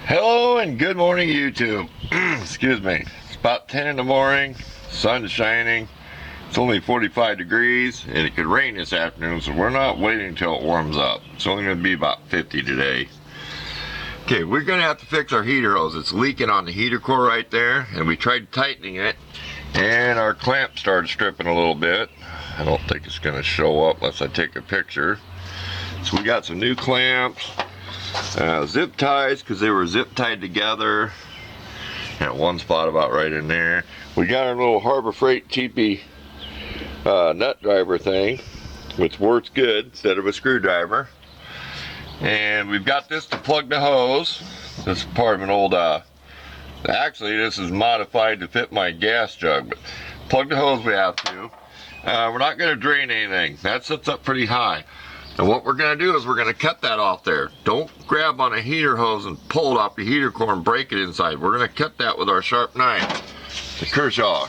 Hello and good morning, YouTube. Excuse me. It's about 10 in the morning, sun's shining, it's only 45 degrees, and it could rain this afternoon, so we're not waiting until it warms up. It's only going to be about 50 today. Okay, we're going to have to fix our heater hose. It's leaking on the heater core right there, and we tried tightening it, and our clamp started stripping a little bit. I don't think it's going to show up unless I take a picture. So we got some new clamps. Zip ties, because they were zip tied together at one spot about right in there. We got our little Harbor Freight cheapy nut driver thing, which works good instead of a screwdriver. And we've got this to plug the hose. This is part of an old actually this is modified to fit my gas jug, but plug the hose we have to. We're not going to drain anything. That sits up pretty high. And what we're going to do is we're going to cut that off there. Don't grab on a heater hose and pull it off the heater core and break it inside. We're going to cut that with our sharp knife, the Kershaw.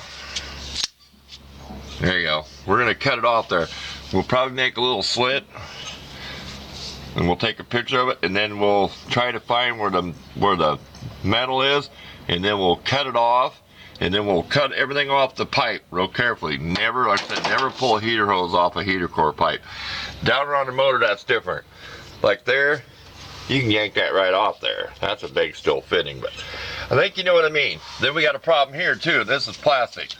There you go. We're going to cut it off there. We'll probably make a little slit, and we'll take a picture of it, and then we'll try to find where the metal is, and then we'll cut it off. And then we'll cut everything off the pipe real carefully. Never, like I said, never pull a heater hose off a heater core pipe. Down around the motor, that's different. Like there, you can yank that right off there. That's a big still fitting, but I think you know what I mean. Then we got a problem here too. This is plastic.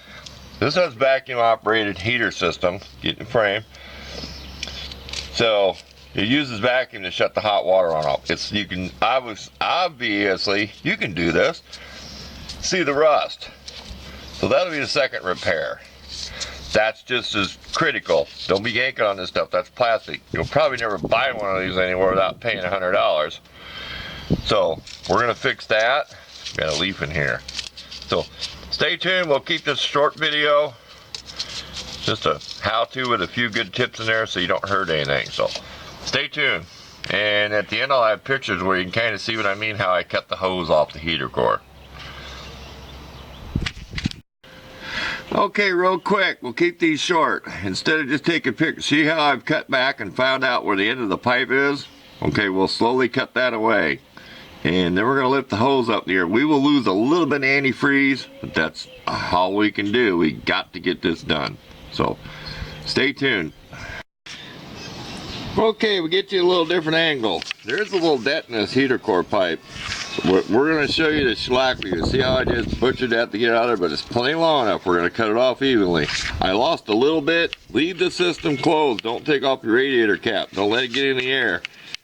This has vacuum operated heater system, get in the frame. So it uses vacuum to shut the hot water on off. You can obviously you can do this. See the rust. So that'll be the second repair. That's just as critical. Don't be yanking on this stuff. That's plastic. You'll probably never buy one of these anywhere without paying $100. So we're gonna fix that. Got a leaf in here. So stay tuned. We'll keep this short video. Just a how-to with a few good tips in there so you don't hurt anything. So stay tuned. And at the end I'll have pictures where you can kind of see what I mean, how I cut the hose off the heater core. Okay, real quick, we'll keep these short. Instead of just taking pictures, see how I've cut back and found out where the end of the pipe is? Okay, we'll slowly cut that away. And then we're going to lift the hose up here. We will lose a little bit of antifreeze, but that's all we can do. We got to get this done. So, stay tuned. Okay, we get you a little different angle. There's a little dent in this heater core pipe. We're going to show you the shellac. You can see how I just butchered that to get out of there, but it's plenty long enough. We're going to cut it off evenly. I lost a little bit. Leave the system closed. Don't take off your radiator cap. Don't let it get in the air.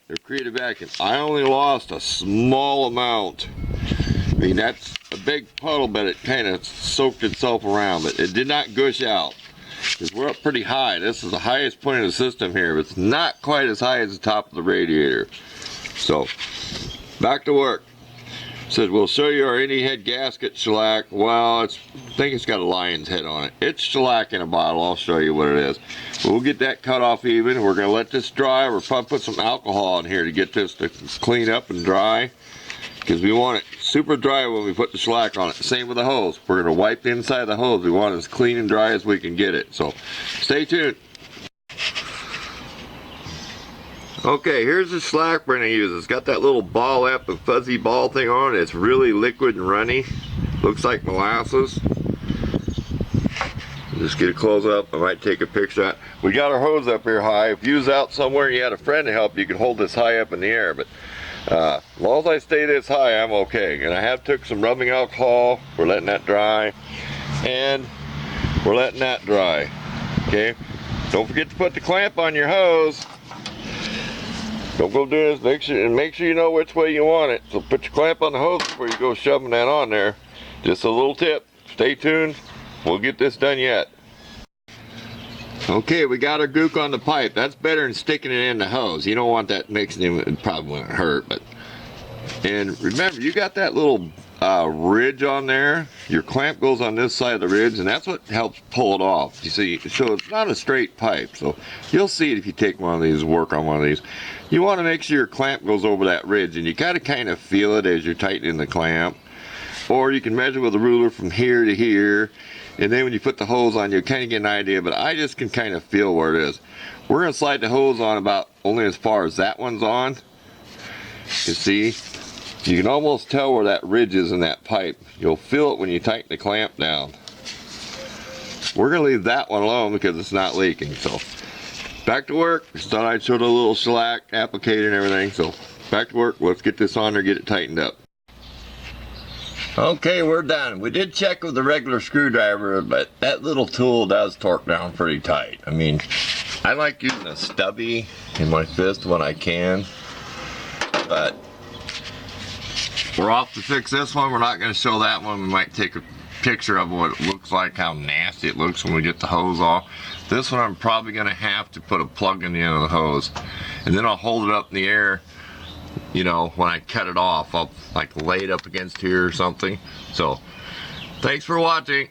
It'll create a vacuum. I only lost a small amount. I mean, that's a big puddle, but it kind of soaked itself around, but it did not gush out. Because we're up pretty high. This is the highest point of the system here, but it's not quite as high as the top of the radiator. So, back to work. Said we'll show you our any head gasket shellac. Well, I think it's got a lion's head on it. It's shellac in a bottle. I'll show you what it is. We'll get that cut off even. We're going to let this dry. We'll probably put some alcohol in here to get this to clean up and dry, because we want it super dry when we put the shellac on it. Same with the hose. We're going to wipe the inside of the hose. We want it as clean and dry as we can get it. So stay tuned. Okay, here's the shellac we're going to use. It's got that little ball up and fuzzy ball thing on it. It's really liquid and runny. Looks like molasses. Just get a close up. I might take a picture of that. We got our hose up here high. If you was out somewhere and you had a friend to help, you could hold this high up in the air. But as long as I stay this high, I'm okay. And I have took some rubbing alcohol. We're letting that dry. And we're letting that dry. Okay? Don't forget to put the clamp on your hose. Don't go do this. Make sure you know which way you want it. So put your clamp on the hose before you go shoving that on there. Just a little tip. Stay tuned. We'll get this done yet. Okay, we got our gook on the pipe. That's better than sticking it in the hose. You don't want that mixing in. It probably wouldn't hurt, but. And remember, you got that little ridge on there. Your clamp goes on this side of the ridge, and that's what helps pull it off. You see, so it's not a straight pipe. So you'll see it if you take one of these, work on one of these. You want to make sure your clamp goes over that ridge, and you got to kind of feel it as you're tightening the clamp. Or you can measure with a ruler from here to here, and then when you put the hose on, you kind of get an idea, but I just can kind of feel where it is. We're going to slide the hose on about only as far as that one's on. You see? You can almost tell where that ridge is in that pipe. You'll feel it when you tighten the clamp down. We're gonna leave that one alone because it's not leaking. So back to work. Just thought I'd show the little shellac applicator and everything. So back to work. Let's get this on there, get it tightened up. Okay, we're done. We did check with the regular screwdriver, but that little tool does torque down pretty tight. I mean, I like using a stubby in my fist when I can, but we're off to fix this one. We're not going to show that one. We might take a picture of what it looks like, how nasty it looks when we get the hose off. This one I'm probably going to have to put a plug in the end of the hose, and then I'll hold it up in the air. You know, when I cut it off, I'll like lay it up against here or something. So, thanks for watching.